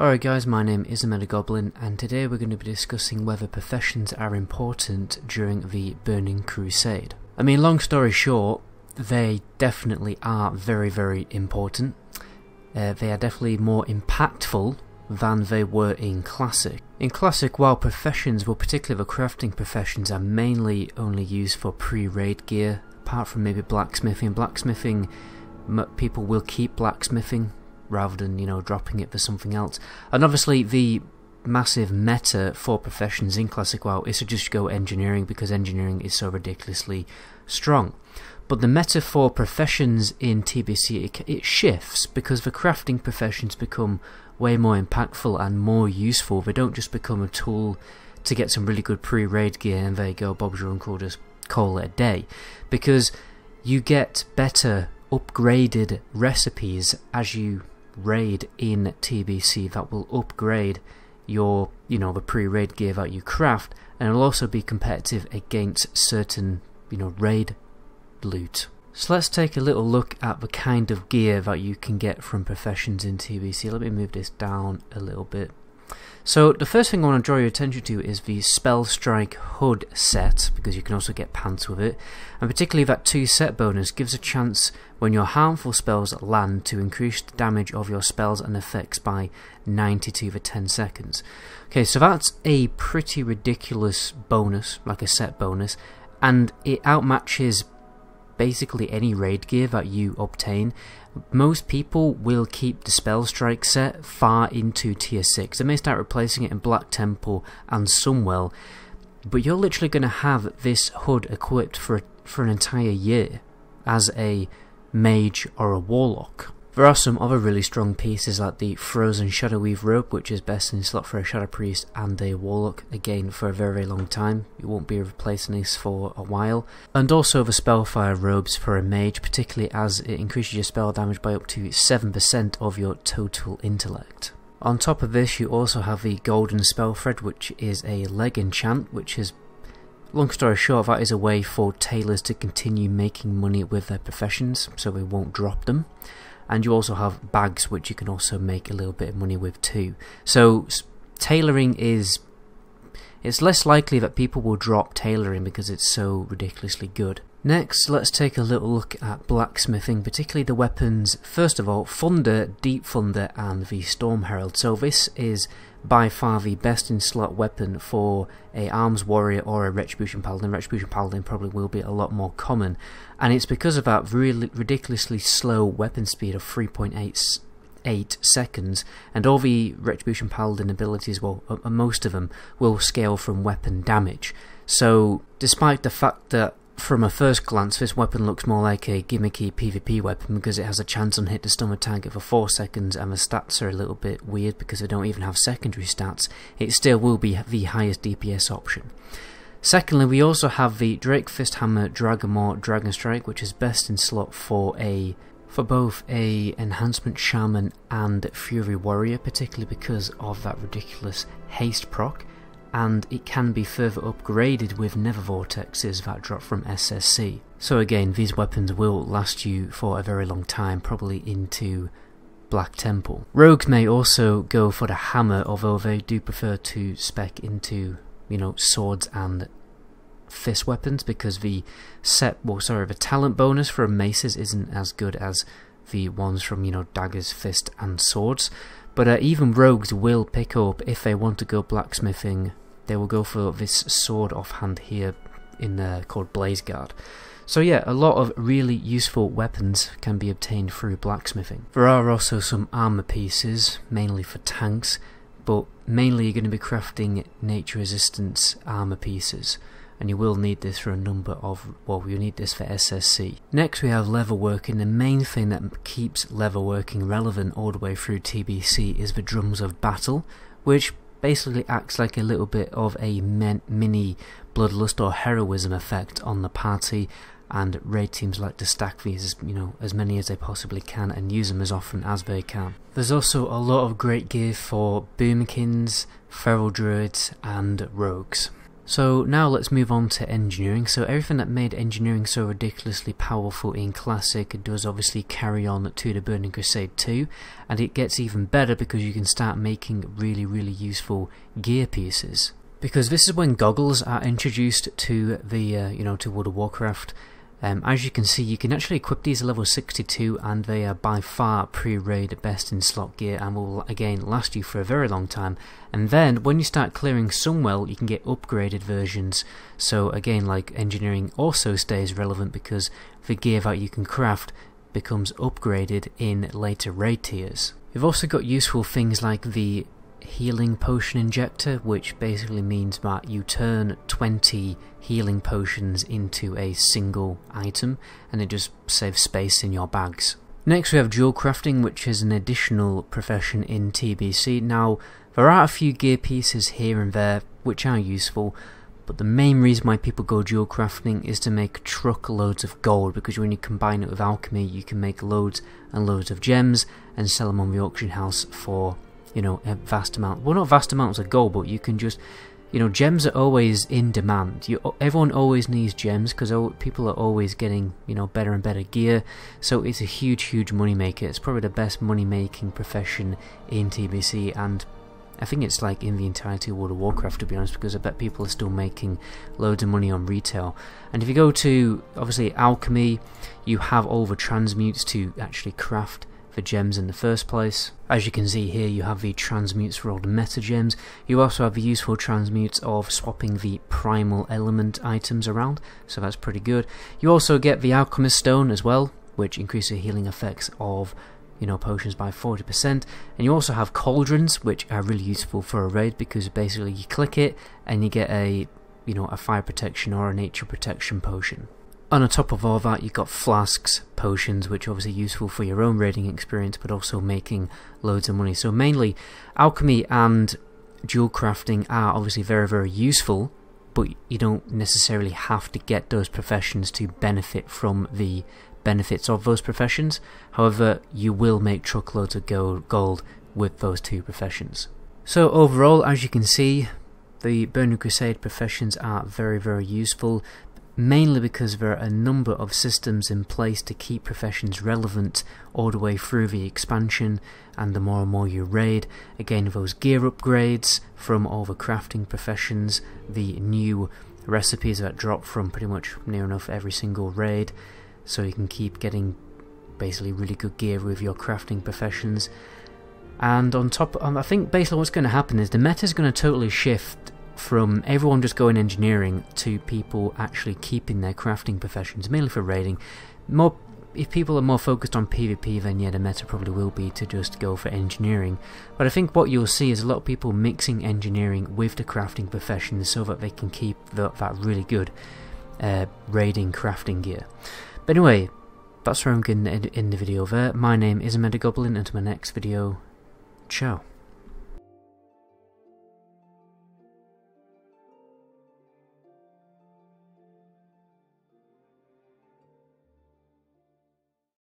Alright guys, my name is Goblin, and today we're going to be discussing whether professions are important during the Burning Crusade. I mean, long story short, they definitely are very important. They are definitely more impactful than they were in Classic. In Classic, while professions, well particularly the crafting professions, are mainly only used for pre-raid gear, apart from maybe blacksmithing. Blacksmithing, people will keep blacksmithing rather than, dropping it for something else. And obviously the massive meta for professions in Classic WoW is to just go engineering, because engineering is so ridiculously strong. But the meta for professions in TBC, it shifts, because the crafting professions become way more impactful and more useful. They don't just become a tool to get some really good pre-raid gear and there you go, Bob's your uncle, just call it a day. Because you get better upgraded recipes as you raid in TBC that will upgrade your, the pre-raid gear that you craft, and it'll also be competitive against certain, raid loot. So let's take a little look at the kind of gear that you can get from professions in TBC. Let me move this down a little bit. So the first thing I want to draw your attention to is the Spell Strike Hood set, because you can also get pants with it, and particularly that 2 set bonus gives a chance when your harmful spells land to increase the damage of your spells and effects by 90 to the 10 seconds. Okay, so that's a pretty ridiculous bonus, like a set bonus, and it outmatches basically any raid gear that you obtain. Most people will keep the Spell Strike set far into tier 6. They may start replacing it in Black Temple and Sunwell, but you're literally going to have this hood equipped for an entire year as a mage or a warlock. There are some other really strong pieces like the Frozen Shadowweave Robe, which is best in slot for a Shadow Priest and a Warlock, again for a very long time. You won't be replacing this for a while. And also the Spellfire Robes for a mage, particularly as it increases your spell damage by up to 7% of your total intellect. On top of this, you also have the Golden Spell Thread, which is a leg enchant, which is, long story short, that is a way for tailors to continue making money with their professions, so they won't drop them. And you also have bags, which you can also make a little bit of money with too. So tailoring it's less likely that people will drop tailoring because it's so ridiculously good. Next, let's take a little look at blacksmithing, particularly the weapons. First of all, Thunder, Deep Thunder and the Storm Herald. So this is by far the best in slot weapon for a Arms Warrior or a Retribution Paladin. Retribution Paladin probably will be a lot more common, and it's because of that really ridiculously slow weapon speed of 3.8 seconds, and all the Retribution Paladin abilities, well, most of them, will scale from weapon damage. So despite the fact that from a first glance this weapon looks more like a gimmicky PvP weapon because it has a chance on hit to stun a target for 4 seconds and the stats are a little bit weird because they don't even have secondary stats, it still will be the highest DPS option. Secondly, we also have the Drake Fisthammer Dragonmaw Dragon Strike, which is best in slot for both a Enhancement Shaman and Fury Warrior, particularly because of that ridiculous haste proc, and it can be further upgraded with Nether Vortexes that drop from SSC. So again, these weapons will last you for a very long time, probably into Black Temple. Rogues may also go for the hammer, although they do prefer to spec into, swords and fist weapons, because the the talent bonus for maces isn't as good as the ones from, daggers, fist and swords. But even rogues will pick up, if they want to go blacksmithing, they will go for this sword offhand here called Blaze Guard. So yeah, a lot of really useful weapons can be obtained through blacksmithing. There are also some armor pieces, mainly for tanks, but mainly you're going to be crafting nature resistance armor pieces, and you will need this for a number of, you need this for SSC. Next we have leatherworking. The main thing that keeps leatherworking relevant all the way through TBC is the Drums of Battle, which basically acts like a little bit of a mini bloodlust or heroism effect on the party, and raid teams like to stack these as many as they possibly can and use them as often as they can. There's also a lot of great gear for boomkins, feral druids and rogues. So now let's move on to engineering. So everything that made engineering so ridiculously powerful in Classic does obviously carry on to the Burning Crusade 2, and it gets even better because you can start making really useful gear pieces. Because this is when goggles are introduced to the to World of Warcraft. As you can see, you can actually equip these at level 62, and they are by far pre-raid best in slot gear and will again last you for a very long time. And then when you start clearing Sunwell, you can get upgraded versions. So again, like, engineering also stays relevant because the gear that you can craft becomes upgraded in later raid tiers. You've also got useful things like the healing potion injector, which basically means that you turn 20 healing potions into a single item, and it just saves space in your bags. Next we have jewel crafting, which is an additional profession in TBC. Now, there are a few gear pieces here and there which are useful, but the main reason why people go jewel crafting is to make truckloads of gold, because when you combine it with alchemy, you can make loads and loads of gems and sell them on the auction house for, you know, a vast amount, well, not vast amounts of gold, but you can just, you know, gems are always in demand. Everyone always needs gems because people are always getting, you know, better and better gear, so it's a huge money maker. It's probably the best money making profession in TBC, and I think it's like in the entirety of World of Warcraft, to be honest, because I bet people are still making loads of money on retail. And if you go to, obviously, alchemy, you have all the transmutes to actually craft the gems in the first place. As you can see here, you have the transmutes for all the meta gems. You also have the useful transmutes of swapping the primal element items around, so that's pretty good. You also get the alchemist stone as well, which increases the healing effects of, you know, potions by 40%, and you also have cauldrons, which are really useful for a raid because basically you click it and you get a, you know, a fire protection or a nature protection potion. On top of all that, you've got flasks, potions, which are obviously useful for your own raiding experience, but also making loads of money. So mainly, alchemy and jewel crafting are obviously very useful, but you don't necessarily have to get those professions to benefit from the benefits of those professions. However, you will make truckloads of gold with those two professions. So overall, as you can see, the Burning Crusade professions are very useful, mainly because there are a number of systems in place to keep professions relevant all the way through the expansion and the more and more you raid. Again, those gear upgrades from all the crafting professions, the new recipes that drop from pretty much near enough every single raid, so you can keep getting basically really good gear with your crafting professions. And on top, I think basically what's going to happen is the meta is going to totally shift from everyone just going engineering to people actually keeping their crafting professions, mainly for raiding. If people are more focused on PvP, then yeah, the meta probably will be to just go for engineering. But I think what you'll see is a lot of people mixing engineering with the crafting professions so that they can keep that really good raiding crafting gear. But anyway, that's where I'm going to end the video there. My name is Goblin, and to my next video, ciao.